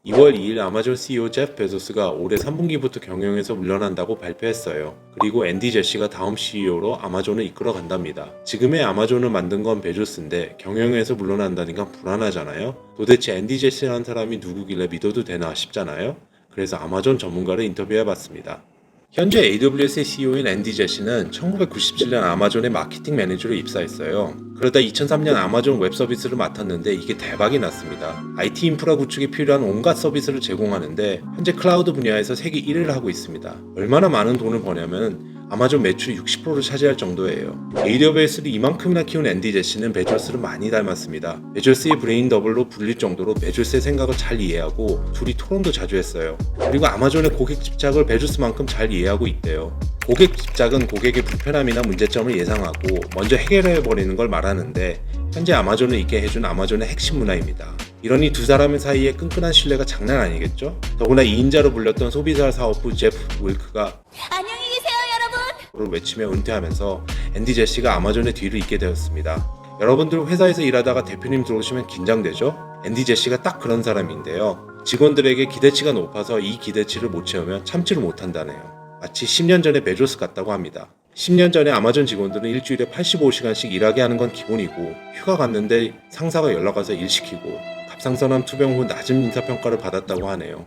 2월 2일 아마존 CEO 제프 베조스가 올해 3분기부터 경영에서 물러난다고 발표했어요. 그리고 앤디 제시가 다음 CEO로 아마존을 이끌어 간답니다. 지금의 아마존을 만든 건 베조스인데 경영에서 물러난다니까 불안하잖아요. 도대체 앤디 제시라는 사람이 누구길래 믿어도 되나 싶잖아요. 그래서 아마존 전문가를 인터뷰해봤습니다. 현재 AWS의 CEO인 앤디 제시는 1997년 아마존의 마케팅 매니저로 입사했어요. 그러다 2003년 아마존 웹 서비스를 맡았는데 이게 대박이 났습니다. IT 인프라 구축에 필요한 온갖 서비스를 제공하는데 현재 클라우드 분야에서 세계 1위를 하고 있습니다. 얼마나 많은 돈을 버냐면 아마존 매출이 60%를 차지할 정도예요. AWS를 이만큼이나 키운 앤디 제시는 베조스를 많이 닮았습니다. 베조스의 브레인 더블로 불릴 정도로 베조스의 생각을 잘 이해하고 둘이 토론도 자주 했어요. 그리고 아마존의 고객 집착을 베조스만큼 잘 이해하고 있대요. 고객 집착은 고객의 불편함이나 문제점을 예상하고 먼저 해결해버리는 걸 말하는데 현재 아마존을 있게 해준 아마존의 핵심 문화입니다. 이러니 두 사람 사이의 끈끈한 신뢰가 장난 아니겠죠? 더구나 2인자로 불렸던 소비자 사업부 제프 윌크가 안녕히 계세요, 여러분. 를 외치며 은퇴하면서 앤디 제시가 아마존의 뒤를 잇게 되었습니다. 여러분들 회사에서 일하다가 대표님 들어오시면 긴장되죠? 앤디 제시가 딱 그런 사람인데요. 직원들에게 기대치가 높아서 이 기대치를 못 채우면 참지를 못한다네요. 마치 10년 전에 베조스 같다고 합니다. 10년 전에 아마존 직원들은 일주일에 85시간씩 일하게 하는 건 기본이고 휴가 갔는데 상사가 연락와서 일 시키고 갑상선암 투병 후 낮은 인사평가를 받았다고 하네요.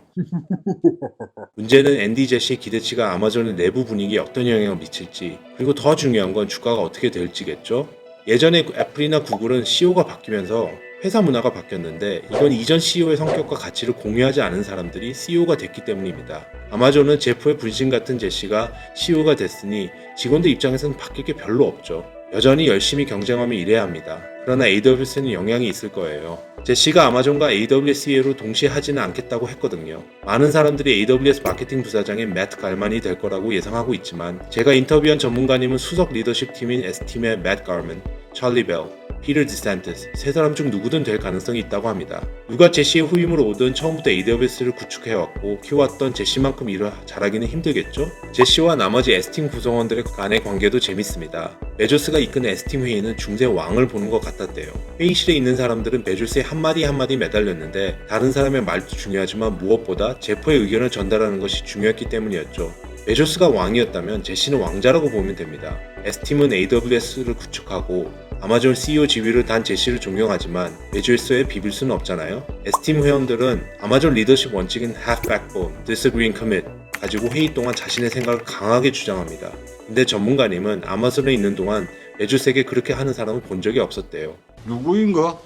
문제는 앤디 제시의 기대치가 아마존의 내부 분위기에 어떤 영향을 미칠지 그리고 더 중요한 건 주가가 어떻게 될지겠죠. 예전에 애플이나 구글은 CEO가 바뀌면서 회사 문화가 바뀌었는데 이건 이전 CEO의 성격과 가치를 공유하지 않은 사람들이 CEO가 됐기 때문입니다. 아마존은 제프의 분신 같은 제시가 CEO가 됐으니 직원들 입장에서는 바뀔 게 별로 없죠. 여전히 열심히 경쟁하며 일해야 합니다. 그러나 AWS는 영향이 있을 거예요. 제시가 아마존과 AWS로 동시에 하지는 않겠다고 했거든요. 많은 사람들이 AWS 마케팅 부사장인 매트 갈만이 될 거라고 예상하고 있지만 제가 인터뷰한 전문가님은 수석 리더십 팀인 S팀의 매트 갈만, 찰리 벨, 피터 디샌티스 세 사람 중 누구든 될 가능성이 있다고 합니다. 누가 제시의 후임으로 오든 처음부터 AWS를 구축해왔고 키워왔던 제시만큼 일을 잘하기는 힘들겠죠? 제시와 나머지 S팀 구성원들의 간의 관계도 재밌습니다. 베조스가 이끄는 S팀 회의는 중세 왕을 보는 것 같았대요. 회의실에 있는 사람들은 베조스의 한마디 한마디 매달렸는데 다른 사람의 말도 중요하지만 무엇보다 제프의 의견을 전달하는 것이 중요했기 때문이었죠. 베조스가 왕이었다면 제시는 왕자라고 보면 됩니다. S팀은 AWS를 구축하고 아마존 CEO 지위를 단 제시를 존경하지만 베조스에 비빌 수는 없잖아요. S팀 회원들은 아마존 리더십 원칙인 Have Backbone, Disagree and Commit 가지고 회의 동안 자신의 생각을 강하게 주장합니다. 근데 전문가님은 아마존에 있는 동안 베조스에게 그렇게 하는 사람을 본 적이 없었대요. 누구인가?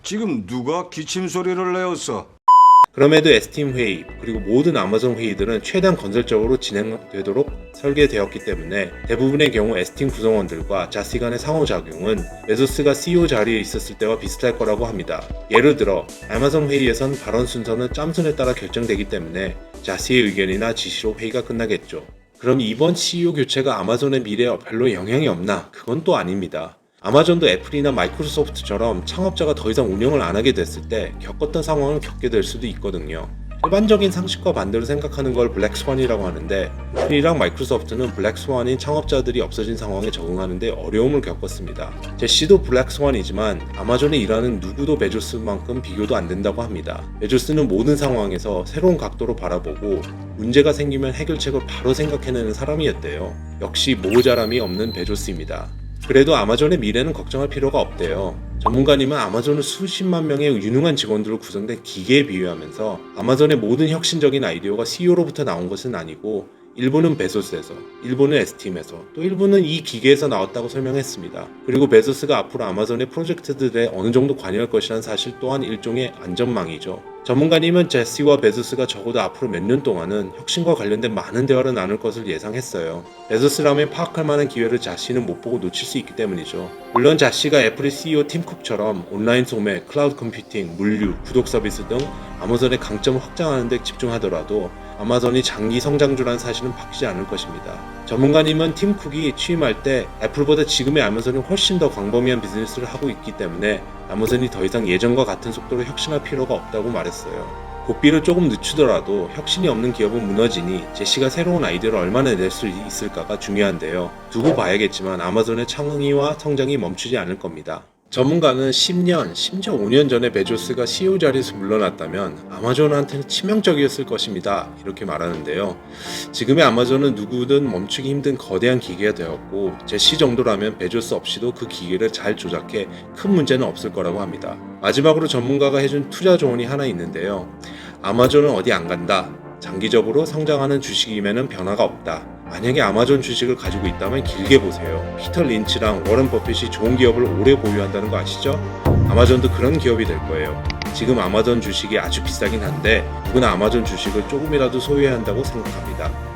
지금 누가 기침 소리를 내었어? 그럼에도 S팀 회의 그리고 모든 아마존 회의들은 최대한 건설적으로 진행되도록 설계되었기 때문에 대부분의 경우 S팀 구성원들과 자시 간의 상호작용은 베조스가 CEO 자리에 있었을 때와 비슷할 거라고 합니다. 예를 들어 아마존 회의에선 발언 순서는 짬순에 따라 결정되기 때문에 자시의 의견이나 지시로 회의가 끝나겠죠. 그럼 이번 CEO 교체가 아마존의 미래에 별로 영향이 없나? 그건 또 아닙니다. 아마존도 애플이나 마이크로소프트처럼 창업자가 더 이상 운영을 안 하게 됐을 때 겪었던 상황을 겪게 될 수도 있거든요. 일반적인 상식과 반대로 생각하는 걸 블랙스완이라고 하는데 애플이랑 마이크로소프트는 블랙스완인 창업자들이 없어진 상황에 적응하는데 어려움을 겪었습니다. 제시도 블랙스완이지만 아마존에 일하는 누구도 베조스만큼 비교도 안 된다고 합니다. 베조스는 모든 상황에서 새로운 각도로 바라보고 문제가 생기면 해결책을 바로 생각해내는 사람이었대요. 역시 모자람이 없는 베조스입니다. 그래도 아마존의 미래는 걱정할 필요가 없대요. 전문가님은 아마존은 수십만 명의 유능한 직원들로 구성된 기계에 비유하면서 아마존의 모든 혁신적인 아이디어가 CEO로부터 나온 것은 아니고 일부는 베조스에서, 일부는 S팀에서, 또 일부는 이 기계에서 나왔다고 설명했습니다. 그리고 베조스가 앞으로 아마존의 프로젝트들에 어느 정도 관여할 것이라는 사실 또한 일종의 안전망이죠. 전문가님은 제시와 베조스가 적어도 앞으로 몇 년 동안은 혁신과 관련된 많은 대화를 나눌 것을 예상했어요. 베조스라면 파악할 만한 기회를 자시는 못 보고 놓칠 수 있기 때문이죠. 물론 자시가 애플의 CEO 팀 쿡처럼 온라인 소매, 클라우드 컴퓨팅, 물류, 구독 서비스 등 아마존의 강점을 확장하는 데 집중하더라도 아마존이 장기 성장주라는 사실은 바뀌지 않을 것입니다. 전문가님은 팀 쿡이 취임할 때 애플보다 지금의 아마존이 훨씬 더 광범위한 비즈니스를 하고 있기 때문에 아마존이 더 이상 예전과 같은 속도로 혁신할 필요가 없다고 말했어요. 고삐를 조금 늦추더라도 혁신이 없는 기업은 무너지니 제시가 새로운 아이디어를 얼마나 낼 수 있을까가 중요한데요. 두고 봐야겠지만 아마존의 창의와 성장이 멈추지 않을 겁니다. 전문가는 10년, 심지어 5년 전에 베조스가 CEO 자리에서 물러났다면 아마존한테는 치명적이었을 것입니다. 이렇게 말하는데요. 지금의 아마존은 누구든 멈추기 힘든 거대한 기계가 되었고 제시 정도라면 베조스 없이도 그 기계를 잘 조작해 큰 문제는 없을 거라고 합니다. 마지막으로 전문가가 해준 투자 조언이 하나 있는데요. 아마존은 어디 안 간다. 장기적으로 성장하는 주식임에는 변화가 없다. 만약에 아마존 주식을 가지고 있다면 길게 보세요. 피터 린치랑 워런 버핏이 좋은 기업을 오래 보유한다는 거 아시죠? 아마존도 그런 기업이 될 거예요. 지금 아마존 주식이 아주 비싸긴 한데 누구나 아마존 주식을 조금이라도 소유해야 한다고 생각합니다.